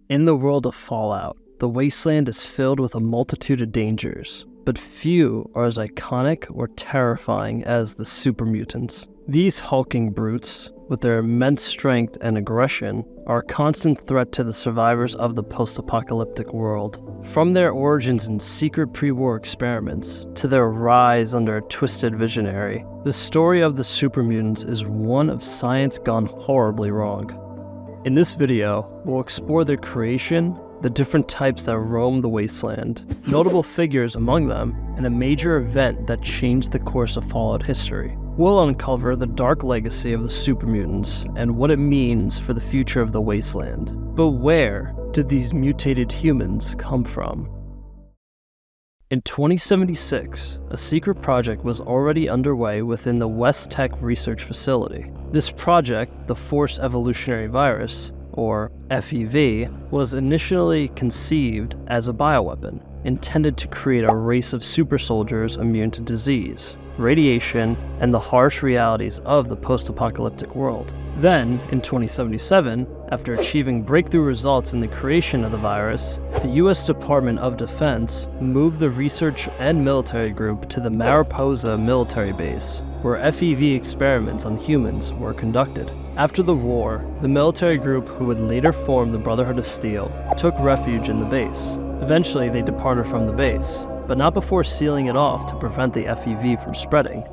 In the world of Fallout, the wasteland is filled with a multitude of dangers, but few are as iconic or terrifying as the Super Mutants. These hulking brutes, with their immense strength and aggression, are a constant threat to the survivors of the post-apocalyptic world. From their origins in secret pre-war experiments, to their rise under a twisted visionary, the story of the Super Mutants is one of science gone horribly wrong. In this video, we'll explore their creation, the different types that roam the wasteland, notable figures among them, and a major event that changed the course of Fallout history. We'll uncover the dark legacy of the Super Mutants and what it means for the future of the wasteland. But where did these mutated humans come from? In 2076, a secret project was already underway within the West Tech Research Facility. This project, the Forced Evolutionary Virus, or FEV, was initially conceived as a bioweapon, intended to create a race of super soldiers immune to disease, radiation, and the harsh realities of the post-apocalyptic world. Then, in 2077, after achieving breakthrough results in the creation of the virus, the US Department of Defense moved the research and military group to the Mariposa military base, where FEV experiments on humans were conducted. After the war, the military group, who would later form the Brotherhood of Steel, took refuge in the base. Eventually, they departed from the base, but not before sealing it off to prevent the FEV from spreading.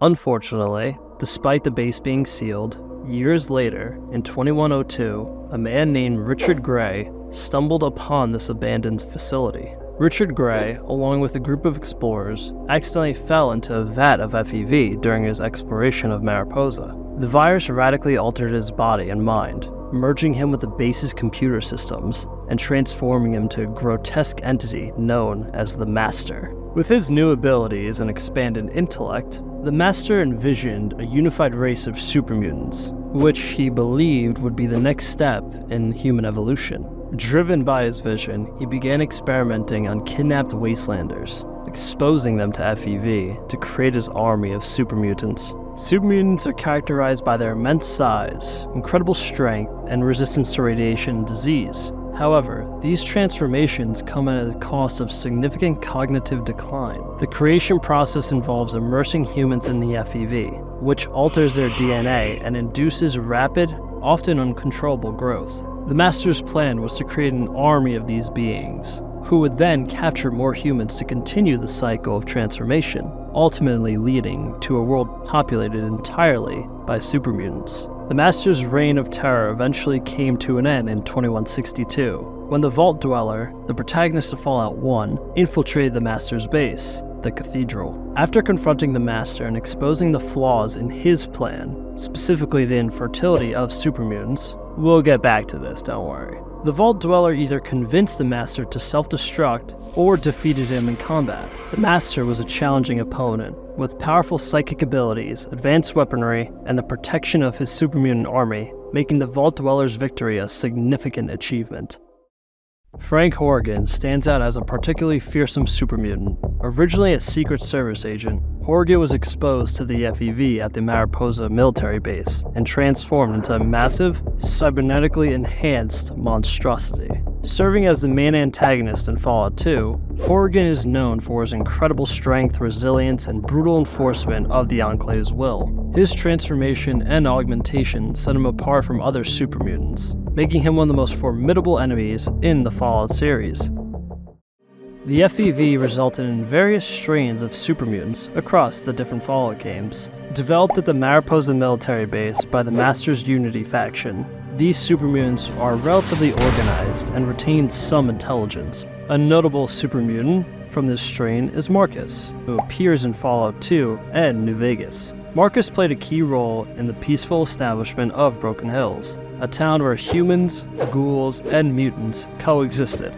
Unfortunately, despite the base being sealed, years later, in 2102, a man named Richard Gray stumbled upon this abandoned facility. Richard Gray, along with a group of explorers, accidentally fell into a vat of FEV during his exploration of Mariposa. The virus radically altered his body and mind, merging him with the base's computer systems and transforming him to a grotesque entity known as the Master. With his new abilities and expanded intellect, the Master envisioned a unified race of super mutants, which he believed would be the next step in human evolution. Driven by his vision, he began experimenting on kidnapped wastelanders, exposing them to FEV to create his army of super mutants. Super mutants are characterized by their immense size, incredible strength, and resistance to radiation and disease. However, these transformations come at a cost of significant cognitive decline. The creation process involves immersing humans in the FEV, which alters their DNA and induces rapid, often uncontrollable growth. The Master's plan was to create an army of these beings, who would then capture more humans to continue the cycle of transformation, ultimately leading to a world populated entirely by super mutants. The Master's reign of terror eventually came to an end in 2162, when the Vault Dweller, the protagonist of Fallout 1, infiltrated the Master's base, the Cathedral. After confronting the Master and exposing the flaws in his plan, specifically the infertility of super mutants, we'll get back to this, don't worry. The Vault Dweller either convinced the Master to self-destruct or defeated him in combat. The Master was a challenging opponent, with powerful psychic abilities, advanced weaponry, and the protection of his super mutant army, making the Vault Dweller's victory a significant achievement. Frank Horrigan stands out as a particularly fearsome super mutant. Originally a Secret Service agent, Horrigan was exposed to the FEV at the Mariposa military base and transformed into a massive, cybernetically enhanced monstrosity. Serving as the main antagonist in Fallout 2, Horrigan is known for his incredible strength, resilience, and brutal enforcement of the Enclave's will. His transformation and augmentation set him apart from other super mutants, making him one of the most formidable enemies in the Fallout series. The FEV resulted in various strains of super mutants across the different Fallout games. Developed at the Mariposa military base by the Master's Unity faction, these super mutants are relatively organized and retain some intelligence. A notable super mutant from this strain is Marcus, who appears in Fallout 2 and New Vegas. Marcus played a key role in the peaceful establishment of Broken Hills, a town where humans, ghouls, and mutants coexisted.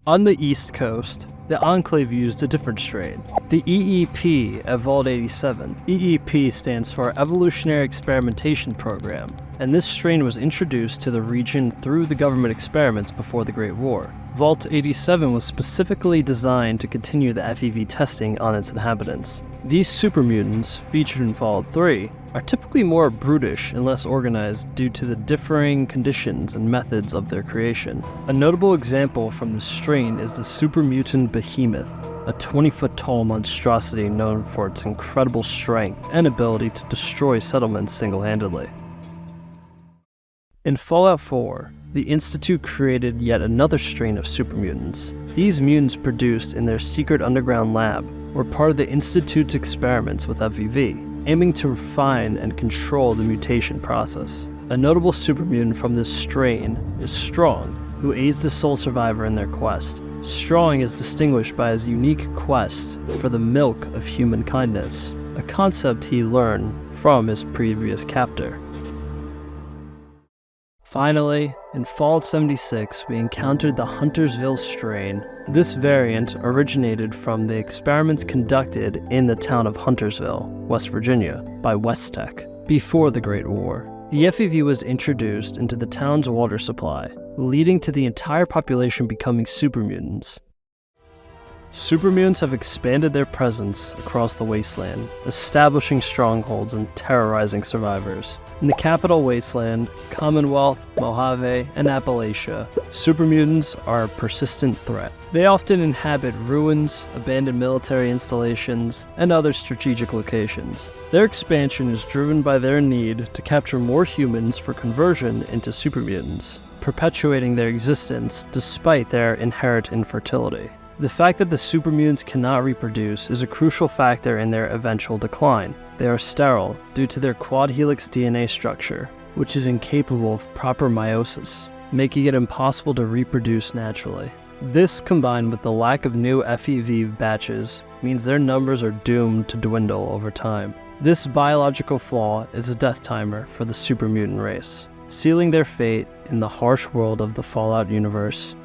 On the East Coast, the Enclave used a different strain, the EEP at Vault 87. EEP stands for Evolutionary Experimentation Program, and this strain was introduced to the region through the government experiments before the Great War. Vault 87 was specifically designed to continue the FEV testing on its inhabitants. These super mutants, featured in Fallout 3, are typically more brutish and less organized due to the differing conditions and methods of their creation. A notable example from this strain is the super mutant behemoth, a 20-foot-tall monstrosity known for its incredible strength and ability to destroy settlements single-handedly. In Fallout 4, the Institute created yet another strain of super mutants. These mutants produced in their secret underground lab were part of the Institute's experiments with FEV, aiming to refine and control the mutation process. A notable super mutant from this strain is Strong, who aids the sole survivor in their quest. Strong is distinguished by his unique quest for the milk of human kindness, a concept he learned from his previous captor. Finally, in Fallout 76, we encountered the Huntersville strain. This variant originated from the experiments conducted in the town of Huntersville, West Virginia, by Westech before the Great War. The FEV was introduced into the town's water supply, leading to the entire population becoming super mutants. Super mutants have expanded their presence across the wasteland, establishing strongholds and terrorizing survivors. In the capital wasteland, Commonwealth, Mojave, and Appalachia, super mutants are a persistent threat. They often inhabit ruins, abandoned military installations, and other strategic locations. Their expansion is driven by their need to capture more humans for conversion into super mutants, perpetuating their existence despite their inherent infertility. The fact that the super mutants cannot reproduce is a crucial factor in their eventual decline. They are sterile due to their quad helix DNA structure, which is incapable of proper meiosis, making it impossible to reproduce naturally. This, combined with the lack of new FEV batches, means their numbers are doomed to dwindle over time. This biological flaw is a death timer for the super mutant race, sealing their fate in the harsh world of the Fallout universe.